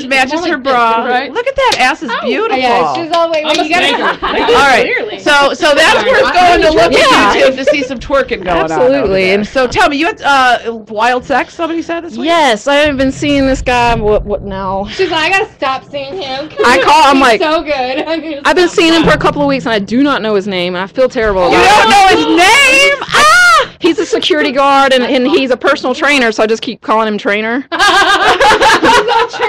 yours matches her bra. Right? Look at that ass is beautiful. Yeah, she's all the way. You gotta. All right. So that's worth going to look at YouTube to see some twerking going on. Absolutely. And so tell me, you had wild sex, somebody said this week? Yes, I haven't been seeing this guy. What now? She's like, I gotta stop seeing him. I'm like, so good. I've been seeing him for a couple of weeks, and I do not know his name, and I feel terrible about You don't know his name? Ah! He's a security guard, and he's a personal trainer, so I just keep calling him Trainer. That's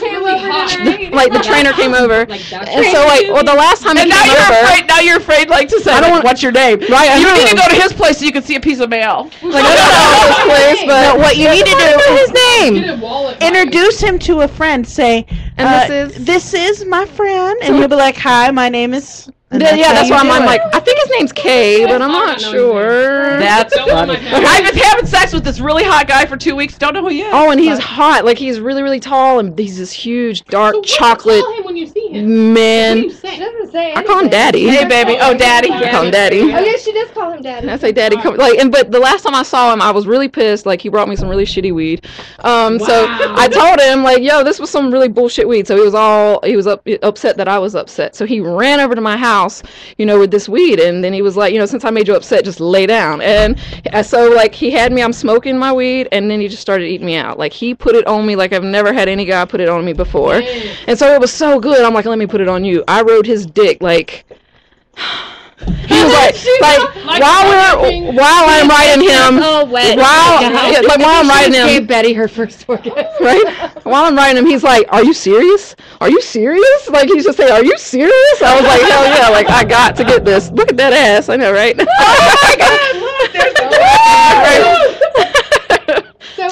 really hot. Like, the trainer came over, and so, like, well, the last time he And came over... now you're afraid, like, to say, like, what's your name? Right, You need to go to his place so you can see a piece of mail. Like, I don't know his place, but... No, what you need to do is his Get a wallet. introduce him to a friend. Say, And this is my friend, and he'll be like, "Hi, my name is." Yeah, that's why I'm like, I think his name's Kay, but I'm not sure. That's funny. I've been having sex with this really hot guy for 2 weeks. Don't know who he is. Oh, and he's hot. Like, he's really, really tall, and he's this huge, dark, So chocolate what do you call him when you see him? man. What do you say? She doesn't say I call him Daddy. Hey, baby. Oh, Daddy. I call him Daddy. Oh yeah, she does call him Daddy. I say Daddy. Come, like, but the last time I saw him, I was really pissed. Like, he brought me some really shitty weed. So I told him, like, yo, this was some really bullshit weed. So he was upset that I was upset. So he ran over to my house, with this weed, and then he was like, since I made you upset, just lay down. And so, like, he had me, I'm smoking my weed, and then he just started eating me out. Like, he put it on me like I've never had any guy put it on me before. And so it was so good. I'm like, let me put it on you. I rode his dick, like... He was while I'm riding him, while I'm riding him, Gave Betty her first orgasm. right? While I'm riding him, he's like, "Are you serious? Are you serious?" Like, he's just saying, "Are you serious?" I was like, "Hell yeah!" Like, I got to get this. Look at that ass. I know, right? Oh, my God. Look, there's the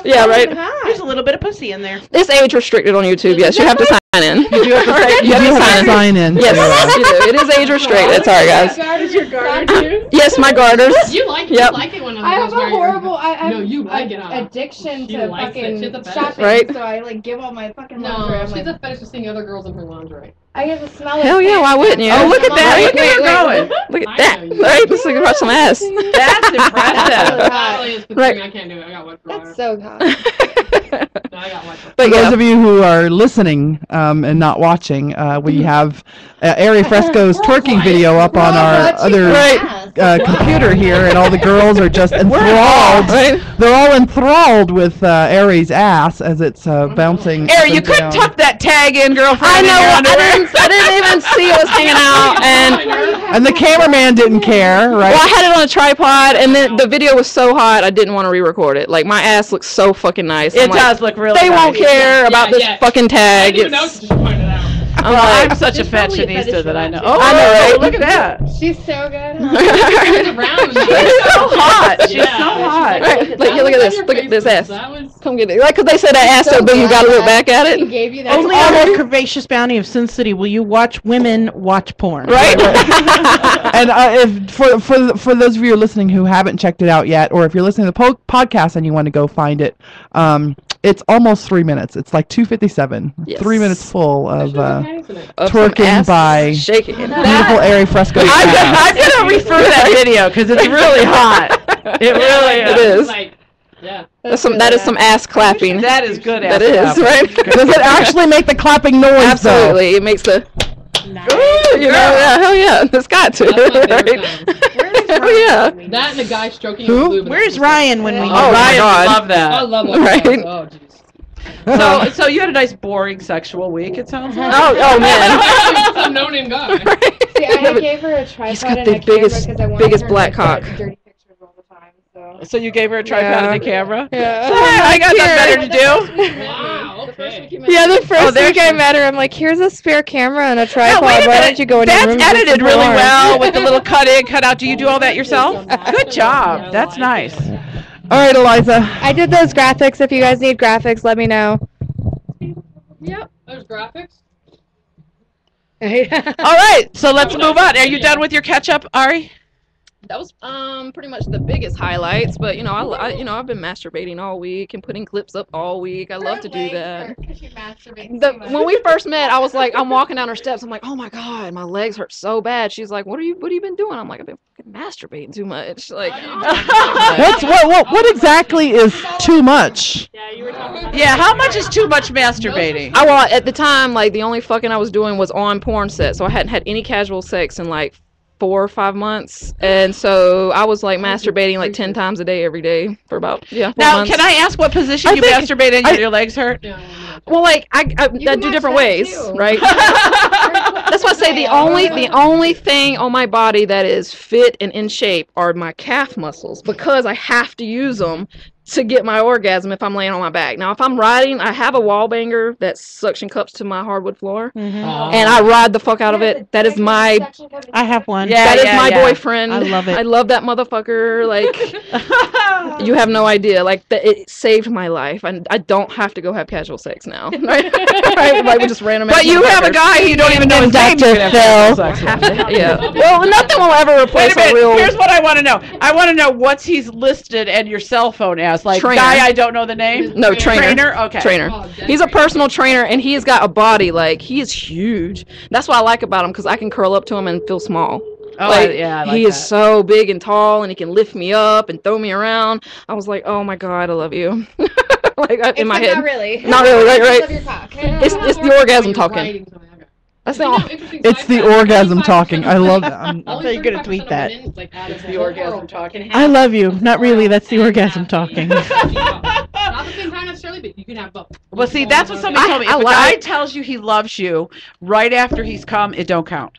Yeah, right. There's a little bit of pussy in there. It's age restricted on YouTube. Yes, you have to sign in. You do have to Right, you have to sign in. in. Yes, you do. It is age restricted. Sorry, guys. Is your garter? Yes, my garters. You like it when I have a horrible you like it, huh? addiction She to likes it. She has a fucking fetish. shopping, Right. so I like give all my fucking lingerie. No, I'm she's like, a fetish for seeing other girls in her lingerie. I get to smell it. Hell yeah, why wouldn't you? Oh, look at that. Right? Look at her going. Look I at that. know you. Right? Let's look at some ass. That's impressive. That really is Right. I can't do it. I got wet That's dryer. so hot. No, I got wet dryer. But For yeah. those of you who are listening and not watching, we have Ari Fresco's twerking video up on our other computer here, and all the girls are just enthralled. Right? They're all enthralled with Ari's ass as it's bouncing. Ari, up you and couldn't down. tuck that tag in, girlfriend. I know. in your I underwear. didn't even see it was hanging out, and And the cameraman didn't care, right? well, I had it on a tripod, and then the video was so hot, I didn't want to re-record it. Like, my ass looks so fucking nice. It I'm like, does look really They nice. won't care about this fucking I tag. didn't even know she pointed out. I'm Well, like, I'm such a There's probably a fashionista fetish that I for know. that, Oh, I know, right? Look at that. She's so good. She's around. She's so hot. She's Yeah. so hot. right, like, look at this. Look at this ass. That was... Come get it. Like, 'cause they said that ass so big, you gotta look back at He it. gave you that. Only on the curvaceous bounty of Sin City will you watch women watch porn. Right? And if for those of you who are listening who haven't checked it out yet, or if you're listening to the podcast and you want to go find it, it's almost 3 minutes. It's like 2:57. Yes. 3 minutes full of Of some twerking ass by shaking. beautiful Ari Fresco. I'm gonna refer to that video because it's really hot. It really It is. is. Like, yeah. That is some ass clapping. That is good. That is, right? Does it actually make the clapping noise? Absolutely. It makes the... Ooh, yeah, hell yeah. It's got to. That's my favorite Right? sound. Oh, yeah. That and a guy stroking Who? his boob. Where's Ryan when we need Oh, him? my Ryan God. would love that. I love that. Right. Oh, jeez. So you had a nice, boring sexual week. It sounds like. Oh, man. Some no-name guy. See, I gave her a tripod got and the a camera biggest- because I wanted biggest her black to cock. get dirty pictures all the time. So. So you gave her a tripod and a camera. Yeah. I got nothing better to do. Wow, okay. Yeah, the first there's week I met her, I'm like, here's a spare camera and a Oh, tripod. wait a Why minute. don't you go in your That's room and do edited some really porn?" well with the little cut in, cut out. Do you do all that yourself? Good job. That's nice. All right, Eliza. I did those graphics. If you guys need graphics, let me know. Yep. There's graphics. All right, so let's move on. Are you done with your catch up, Ari? That was pretty much the biggest highlights, but I've been masturbating all week and putting clips up all week. I love to do that. When we first met, I was like, I'm walking down her steps. I'm like, oh my god, my legs hurt so bad. She's like, what have you been doing? I'm like, I've been fucking masturbating too much. Like, What exactly is too much? Yeah, you were talking. Yeah, how much is too much masturbating? well, at the time, like the only fucking I was doing was on porn set, so I hadn't had any casual sex in like 4 or 5 months, and so I was like masturbating like 10 times a day every day for about 4 Now, months. can I ask what position you masturbate in? Your legs hurt? Well, like I do different ways, right? That's why I say the only thing on my body that is fit and in shape are my calf muscles, because I have to use them to get my orgasm if I'm laying on my back. Now, if I'm riding, I have a wall banger that suction cups to my hardwood floor, and I ride the fuck out of it. That is my. I have one. Yeah, That is my boyfriend. I love it. I love that motherfucker. Like, you have no idea. Like, it saved my life, and I don't have to go have casual sex now. Right? Right? Like, we just random. But you have a guy you don't even know his name. Dr. Phil. Yeah. Well, nothing will ever replace Wait a a minute. real. Here's what I want to know. I want to know what's he's listed and your cell phone as. Like, Trainer. guy I don't know the name? No, trainer. Trainer? Okay. Trainer. He's a personal trainer, and he has got a body, like, he is huge. That's what I like about him, because I can curl up to him and feel small. Oh, Like, yeah, I like he is that. so big and tall, and he can lift me up and throw me around. I was like, oh my God, I love you. Like, in my head. Not really. Not really, right, right. Love your cock. It's the orgasm talking. That's not. It's the orgasm talking. I love that. I thought you were gonna tweet that. It's the orgasm talking. I love you. Not really. That's the orgasm talking. Not the same time necessarily, but you can have both. Well, see, that's what somebody told me. If I a like guy it. tells you he loves you right after he's come, it don't count.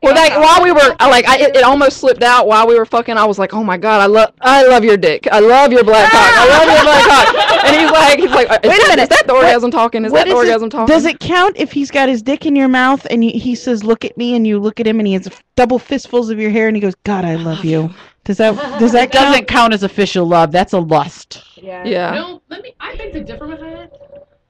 Well, like while we were, it almost slipped out while we were fucking. I was like, oh my God, I love your dick. I love your black cock. I love your black cock. And he's like, wait a minute, is that the orgasm talking? Is that the orgasm talking? Does it count if he's got his dick in your mouth and he says, "Look at me," and you look at him and he has double fistfuls of your hair and he goes, "God, I love you." Does that That doesn't count as official love. That's a lust. Yeah. No, I beg to differ with that.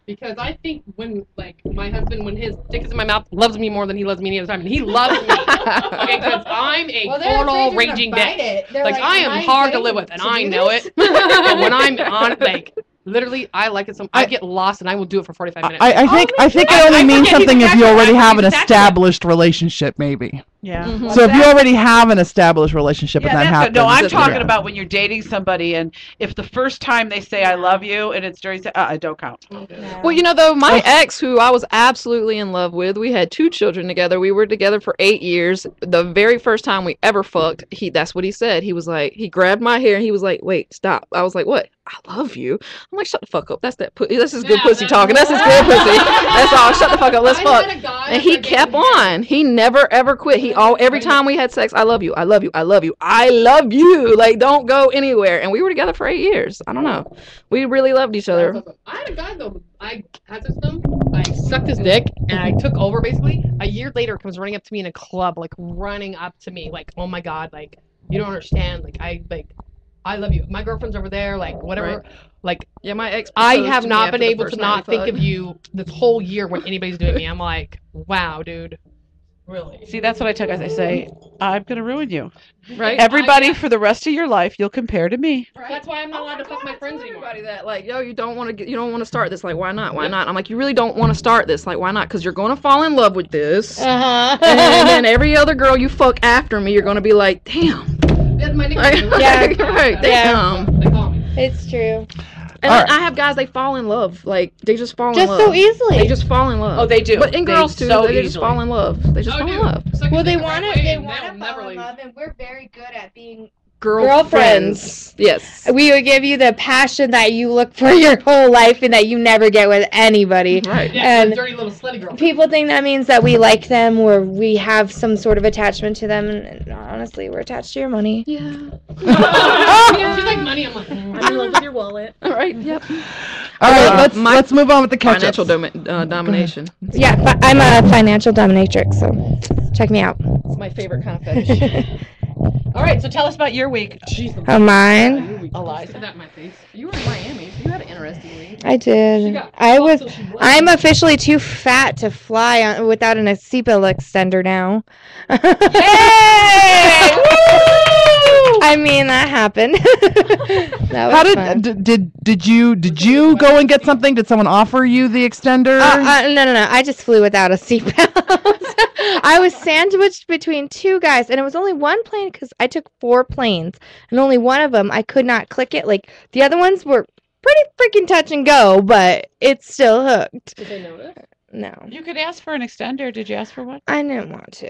Because I think when, like, my husband, when his dick is in my mouth, loves me more than he loves me any other time. And he loves me. Okay, because I'm a total raging bitch. Like, I am hard to live with, and I know it. But when I'm on, like, literally, I like it. I get lost, and I will do it for 45 minutes. I think it only means something if you already have an established relationship, maybe. Yeah. Mm-hmm. So if you already have an established relationship and that that's happens. good. No, I'm That's talking good. about when you're dating somebody, and if the first time they say "I love you" and it's during, it don't count. Well, you know, though, my ex, who I was absolutely in love with, we had 2 children together. We were together for 8 years. The very first time we ever fucked, that's what he said. He was like, he grabbed my hair and he was like, "Wait, stop." I was like, "What? I love you." I'm like, "Shut the fuck up. That's his good pussy talking. That's his good pussy. That's all. Shut the fuck up. Let's fuck." And he kept on. He never ever quit. Every time we had sex, "I love you. I love you. I love you. I love you." Like, don't go anywhere. And we were together for 8 years. I don't know. We really loved each other. I had a guy, though. I had sex with him. I sucked his dick, and I took over, basically. A year later, comes running up to me in a club, like, running up to me, like, "Oh, my God, like, you don't understand. Like, I love you. My girlfriend's over there, like, whatever." Right. Like, Yeah, my ex. I proposed have to me not after been the able first to night we not think fucked. of you this whole year when anybody's doing me. I'm like, wow, dude. Really? See, that's what I took as I say, I'm going to ruin you. Right? Everybody for the rest of your life, you'll compare to me. That's why I'm not allowed to fuck my friends anymore. Everybody that, like, yo, you don't want to start this. Like, why not? Why not? I'm like, you really don't want to start this. Like, why not? Because you're going to fall in love with this. Uh-huh. And then every other girl you fuck after me, you're going to be like, damn. That's my Right? nickname. Yeah. Right. Damn. They call me. It's true. And Alright. I have guys, they fall in love. Like, they just fall in Just love. so easily. They just fall in love. Oh, they do. But in They girls, too, so they just easily. fall in love. They just Oh, fall in dude. love. Suck Well, your they dick the want right to. way They and want they'll to never fall in leave. love, and we're very good at being. Girlfriends. Yes. We would give you the passion that you look for your whole life and that you never get with anybody. Right. Yeah, And dirty little slutty girl. people think that means that we like them or we have some sort of attachment to them. And honestly, we're attached to your money. Yeah. She's like money. I'm like, I'm in love with your wallet. All right. Yep. All right, my- let's move on with the catch Financial domination. Yeah, but I'm a financial dominatrix, so check me out. It's my favorite kind of fetish. All right, so tell us about your week. Oh, mine? Eliza. said that in my face. You were in Miami, so you had an interesting week. I did. I'm officially too fat to fly without an seatbelt extender now. Hey! I mean, that happened. That was How fun. did you go and get something? Did someone offer you the extender? No. I just flew without a seatbelt. I was sandwiched between two guys, and it was only one plane because I took 4 planes, and only one of them I could not click it. Like the other ones were pretty freaking touch and go, but it's still hooked. Did they notice? No, You could ask for an extender. Did you ask for one? I didn't want to.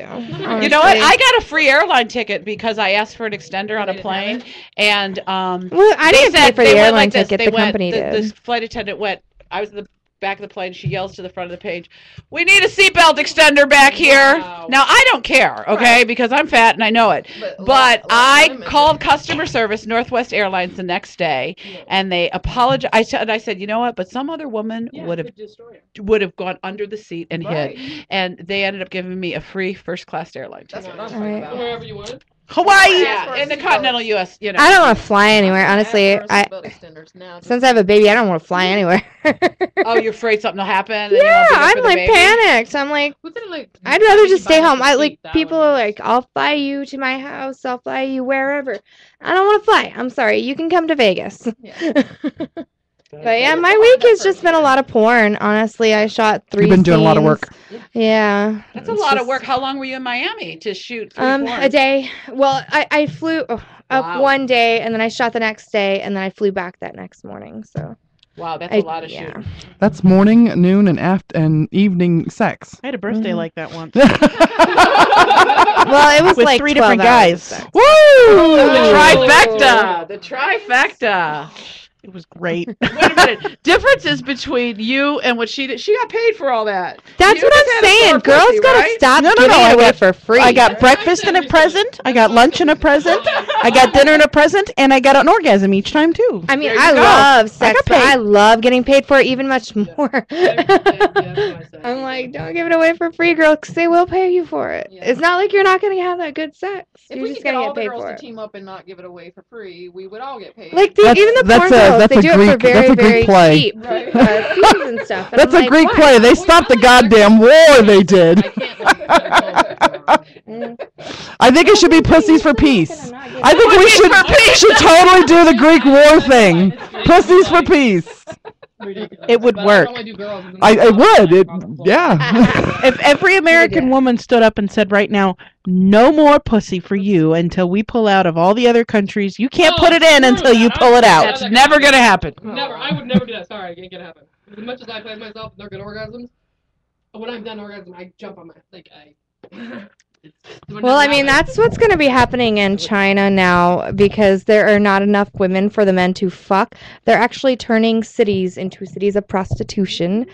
You know what? I got a free airline ticket because I asked for an extender on a plane, and Well, I they didn't pay said for they the went airline like this. ticket. They The went, company did. the flight attendant went. I was in the back of the plane. She yells to the front of the page, "We need a seatbelt extender back here." Wow. Now I don't care, okay, because I'm fat and I know it. But I called customer service, Northwest Airlines, the next day, and they apologized. And I said, you know what? But some other woman would have gone under the seat and hid, and they ended up giving me a free first class airline ticket. That's what I'm talking about. Wherever you want. Hawaii, in the continental U.S. You know. I don't want to fly anywhere, honestly. Since I have a baby, I don't want to fly anywhere. Oh, you're afraid something will happen? And Yeah, you won't be there I'm for the like baby? panicked. I'm like, I'd rather just stay home. People are like, I'll fly you to my house. I'll fly you wherever. I don't want to fly. I'm sorry. You can come to Vegas. Yeah. But yeah, my week has just been a lot of porn. Honestly, I shot 3 You've been doing a lot of scenes. work. Yeah. That's a lot of work. How long were you in Miami to shoot? A day. Well, I flew up Wow. one day, and then I shot the next day, and then I flew back that next morning. So. Wow, that's a lot of shooting. That's morning, noon, and evening sex. I had a birthday like that once. Well, it was With like 3 12 different hours of guys. sex. Woo! The trifecta. The trifecta. It was great. Wait a minute. Differences between you and what she did. She got paid for all that. That's You what just I'm had a saying. sore Girls pussy, gotta right? stop No, giving I it away got- for free. I got breakfast and a present. I got lunch and a present. I got dinner and a present, and I got an orgasm each time too. I mean, There you I go. love sex, got but paid. I love getting paid for it even much more. That's what I said. I'm like, don't give it away for free, girl, because they will pay you for it. Yeah. It's not like you're not gonna have that good sex. If You're we just could get gonna all get the paid girls for to it. team up and not give it away for free, we would all get paid. Like That's- even the that's porn a- girls, that's they a do it for Greek- very, that's a Greek very play. cheap fees and stuff. And That's I'm a like, Greek why? play. They stopped the goddamn war. They did. I can't. I think it should be pussies for peace. I think we should totally do the Greek war thing. Pussies for peace. It would But work. I only do girls, and then I would. It, on the floor. yeah. If every American woman stood up and said right now, no more pussy for you until we pull out of all the other countries, you can't put it in until you pull it out. That's never going to happen. Never. I would never do that. Sorry, it ain't gonna happen. As much as I play myself, they're good orgasms. When I'm done orgasm, I jump on my Well, I mean, that's what's going to be happening in China now because there are not enough women for the men to fuck. They're actually turning cities into cities of prostitution.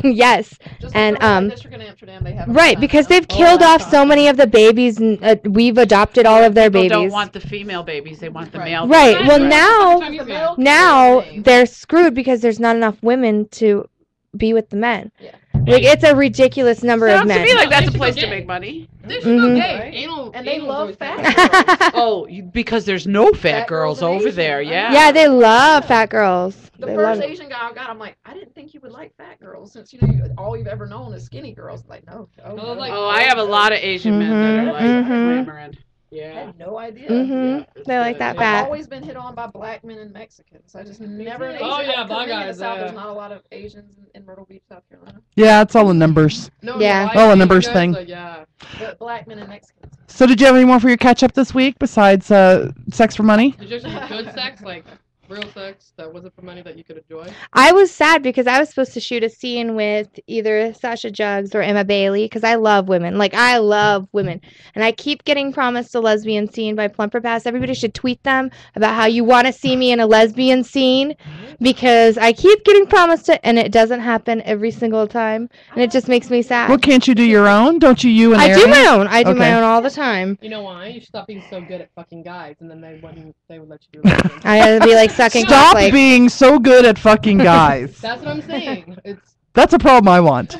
Yes. Just And, like the district in Amsterdam, they have a Right, sign because up. they've killed off so many of the babies, and we've adopted all of their People babies. don't want the female babies. They want the male Right. babies. Well, Chinese guy. now they're screwed because there's not enough women to be with the men. Yeah. Like it's a ridiculous number of Sounds to men. me like that's a They should place go to gay. make money. They should go Mhm. gay. Anal, And they anal's love always fat bad. girls. Oh, because there's no fat Fat girls girls and over Asians. there. Yeah. Yeah, they love fat girls. The They love first it. Asian guy I got, I'm like, I didn't think you would like fat girls since you know all you've ever known is skinny girls. Like, no. Oh, like- Oh, I have a lot of Asian men that are like Mhm. clamoring. I Yeah. had no idea. Mhm. They like that I've fat. always been hit on by black men and Mexicans. I just never. an Oh, Asian- yeah, 'cause black being in the guys, South, there's yeah. not a lot of Asians in Myrtle Beach, South Carolina. Yeah, it's all in numbers. No, Yeah. white Oh, a Asian numbers guys, thing. like, yeah. But black men and Mexicans. So did you have any more for your catch up this week besides sex for money? Did you actually have good sex, like real sex that wasn't for money that you could enjoy? I was sad because I was supposed to shoot a scene with either Sasha Jugs or Emma Bailey because I love women. Like, I love women. And I keep getting promised a lesbian scene by Plumper Pass. Everybody should tweet them about how you want to see me in a lesbian scene because I keep getting promised it and it doesn't happen every single time. And it just makes me sad. Well, can't you do your own? Don't you and I do Aaron? my own. I do Okay. my own all the time. You know why? You should stop being so good at fucking guys, and then they would let you do it. I gotta be like sucking Stop cock, like, being so good at fucking guys. That's what I'm saying. It's That's a problem I want. So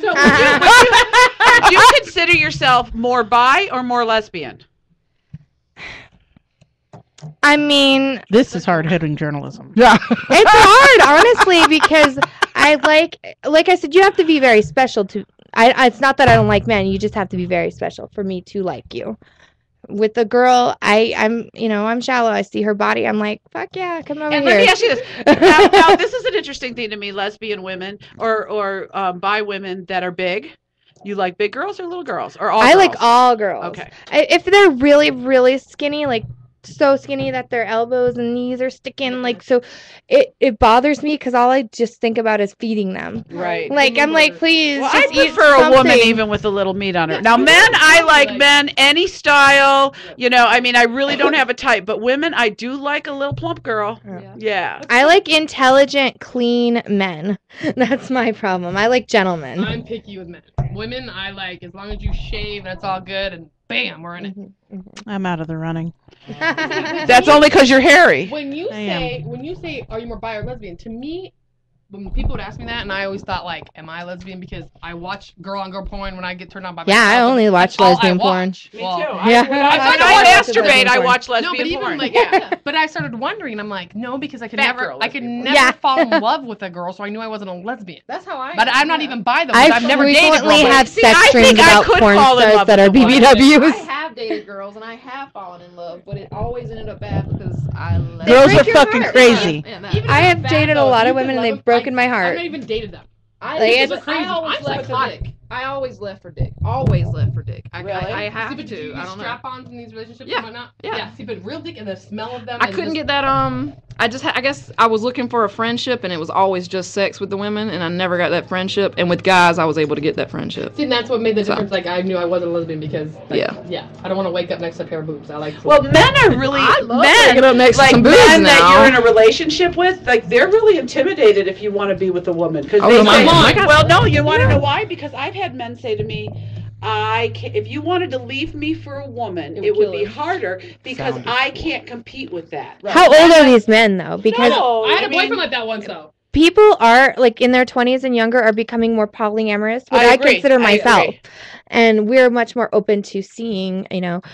would you consider yourself more bi or more lesbian? I mean, This is hard hitting journalism. Yeah. it's hard, honestly, because I like I said, you have to be very special to. It's not that I don't like men. You just have to be very special for me to like you. With a girl, I'm shallow. I see her body. I'm like, fuck yeah, come over And here. let me ask you this. Now, this is an interesting thing to me, lesbian women or bi women that are big. You like big girls or little girls or all? I girls? like all girls. Okay. If they're really, really skinny, like so skinny that their elbows and knees are sticking, like so, it bothers me because all I just think about is feeding them. Right. Like I'm like, please. Well, just I eat prefer a woman something. even with a little meat on her. Now, men, I like men any style. You know, I mean, I really don't have a type, but women, I do like a little plump girl. Yeah. I like intelligent, clean men. That's my problem. I like gentlemen. I'm picky with men. Women, I like as long as you shave and it's all good, and bam, we're in it. I'm out of the running. That's only because you're hairy. When you say, are you more bi or lesbian? To me, when people would ask me that, and I always thought like, am I lesbian? Because I watch girl on girl porn when I get turned on by. Yeah, I only watch lesbian porn. Me too. Yeah. I masturbate. I watch lesbian no, but even porn. like, but I started wondering, and I'm like, no, because I could never fall in love with a girl, so I knew I wasn't a lesbian. That's how I. But I'm not even bi though. I've never dated a girl. frequently have See, sex I dreams think I about could porn fall in stars love that are with a woman. BBWs. I have dated girls and I have fallen in love, but it always ended up bad because I left. Girls break are your fucking heart. crazy. I have dated a lot of women and they've broken my I've heart. not even dated them. I I'm always left for psychotic. dick. I always left for dick. Always left for dick. Really? I See, have but do to. you I don't know. strap-ons in these relationships Yeah. and whatnot? Yeah. See, but real dick and the smell of them. I and couldn't just- get that. I guess I was looking for a friendship, and it was always just sex with the women, and I never got that friendship. And with guys, I was able to get that friendship. See, and that's what made the So. difference. Like, I knew I wasn't a lesbian because, like, Yeah. I don't want to wake up next to a pair of boobs. I like. Well, men are really Waking up next to like some boobs men that now. you're in a relationship with. Like they're really intimidated if you want to be with a woman because Oh, they my say, God. well, no, you want to know why? Because I've had men say to me, if you wanted to leave me for a woman, it would be harder because I can't compete with that. How old are these men though? Because No, I had a I mean- boyfriend like that once though. people are like in their 20s and younger are becoming more polyamorous, which I agree. consider I myself. agree. And we're much more open to seeing,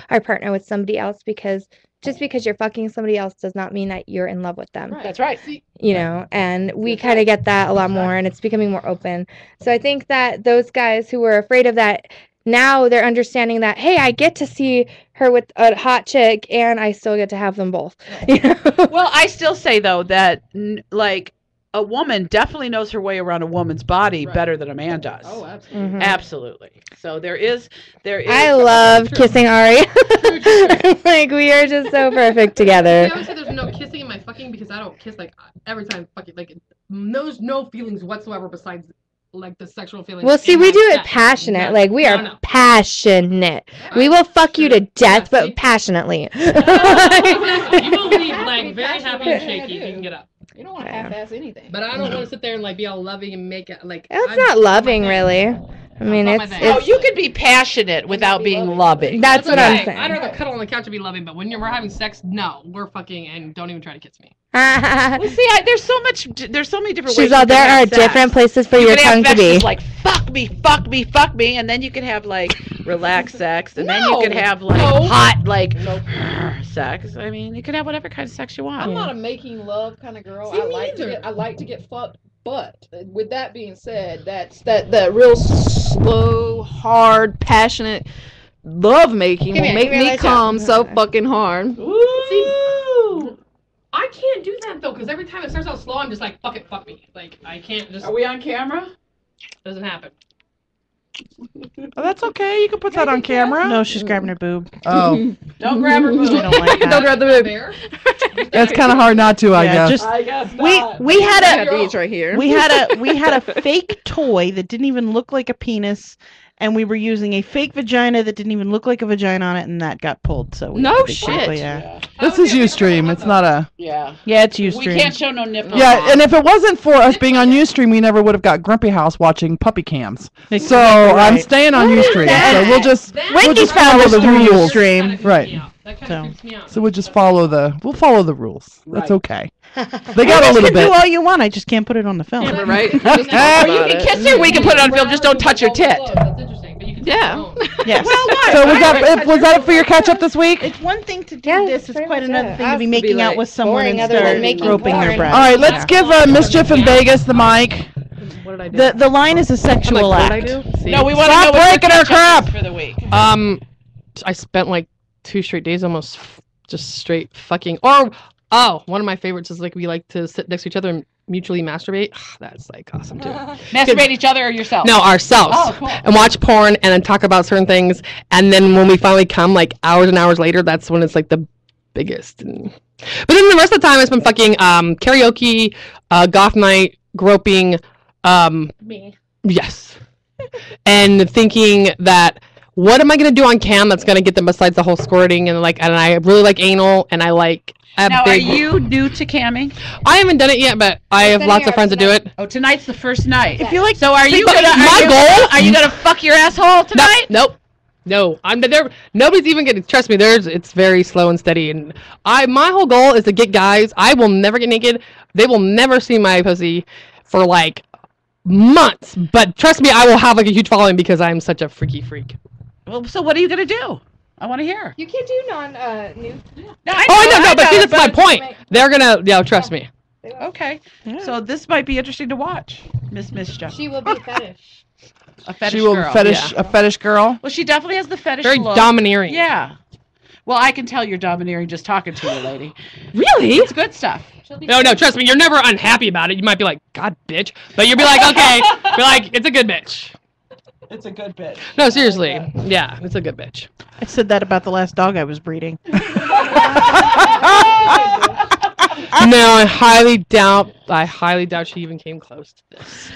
our partner with somebody else because just because you're fucking somebody else does not mean that you're in love with them. That's right. And we kind of get that a lot more and it's becoming more open. So I think that those guys who were afraid of that, now they're understanding that, hey, I get to see her with a hot chick and I still get to have them both. Well, I still say though that like a woman definitely knows her way around a woman's body better than a man does. Oh, absolutely. Mhm. Absolutely. So there is. I love kissing Ari. Like we are just so perfect together. I always say there's no kissing in my fucking because I don't kiss like every time fucking like there's no feelings whatsoever besides like the sexual feelings. Well, see, in we my do it sex. passionate. No, Like we are no. passionate. We will fuck you to death, Yeah, see? but passionately. You will leave like very happy and shaky if you can get up. You don't want to half-ass anything. But I don't want to sit there and like be all loving and make it like. That's not loving, really. I mean, not my it's thing. Oh, you can be passionate without being loving. That's what I'm okay. saying. I'd rather cuddle on the couch and be loving, but when we're having sex, no, we're fucking and don't even try to kiss me. Well, see, there's so many different ways. She's all, you can there have are sex. different places for You your can have tongue to sex be. that's like fuck me, fuck me, fuck me, and then you can have like relaxed sex, and then you can have like hot like sex. I mean, you can have whatever kind of sex you want. I'm not a making love kind of girl. See, I me like to get fucked. But with that being said, that's that real Slow, hard, passionate love making Give will me make a me light come up. so fucking hard. Ooh. I can't do that though, because every time it starts out slow, I'm just like, fuck me. Like I can't just. Are we on camera? Doesn't happen. Oh, that's okay. You can put that on camera. No, she's grabbing her boob. Oh, Don't grab her boob. I don't like Don't that. grab the boob. There. that's kind of hard not to, I Yeah, guess. just I guess we not. we had I a have these right here. we had a fake toy that didn't even look like a penis, and we were using a fake vagina that didn't even look like a vagina on it, and that got pulled. So we No had to be shit. careful, Yeah. Yeah. This is Ustream. It's not a. Yeah. Yeah, it's We Ustream. can't show no nipples. Yeah, and if it wasn't for us being on Ustream, we never would have got Grumpy House watching puppy cams. So I'm staying on Ustream. So we'll just Wendy's found follow us the through rules. Ustream. Right. That kind So. of creeps me out. So we'll just follow the rules. That's Right. okay. They You got a guys little can bit. do all you want. I just can't put it on the film. Yeah, right? Or you can kiss her. We can put it on film. Just don't touch your tit. That's interesting, but you can Yeah. Yes. So was that it for your catch up this week? It's one thing to do Yeah, this. It's pretty quite much another it. thing to be Us making out like with someone boring and other than start making groping their porn. breast. All right, let's give Mischief in Vegas the mic. What did I do? The line is a sexual What act. did I do? See? No, we want to Stop know what your breaking our catch-up is crap. for the week. I spent like 2 straight days almost just straight fucking. Or one of my favorites is like we like to sit next to each other and mutually masturbate. That's like awesome too. Masturbate each other or yourself? No, ourselves. Oh, cool. And watch porn and then talk about certain things. And then when we finally come, like hours and hours later, that's when it's like the biggest. But then the rest of the time, I spent fucking karaoke, goth night, groping. Me. Yes. And thinking that, what am I gonna do on cam that's gonna get them besides the whole squirting and I really like anal and I like. Now, are you new to camming? I haven't done it yet, but I have lots of friends that do it. Oh, tonight's the first night. If you like, so are you my gonna? goal? Are you gonna fuck your asshole tonight? Nope. No, I'm there. Nobody's even gonna trust me. It's very slow and steady, and my whole goal is to get guys. I will never get naked. They will never see my pussy for like months. But trust me, I will have like a huge following because I'm such a freaky freak. Well, so what are you gonna do? I want to hear. You can't do non-nude. No, but see, that's my point. They're gonna, trust me. Okay. Yeah. So this might be interesting to watch, Miss Mischief. She will be a fetish. A fetish She will girl. a fetish girl. Well, she definitely has the fetish Very look. domineering. Yeah. Well, I can tell you're domineering just talking to you, lady. Really? It's good stuff. No, trust me. You're never unhappy about it. You might be like, God, bitch. But you'll be like, okay. Be like, it's a good bitch. It's a good bitch. No, seriously. Yeah, it's a good bitch. I said that about the last dog I was breeding. No, I highly doubt she even came close to this.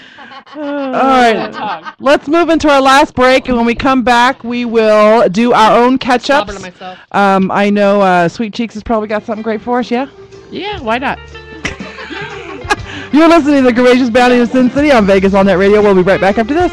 All right, let's move into our last break, and when we come back, we will do our own catch-ups. I know Sweet Cheeks has probably got something great for us, yeah? Yeah, why not? You're listening to the Courageous Bounty of Sin City on Vegas All Net Radio. We'll be right back after this.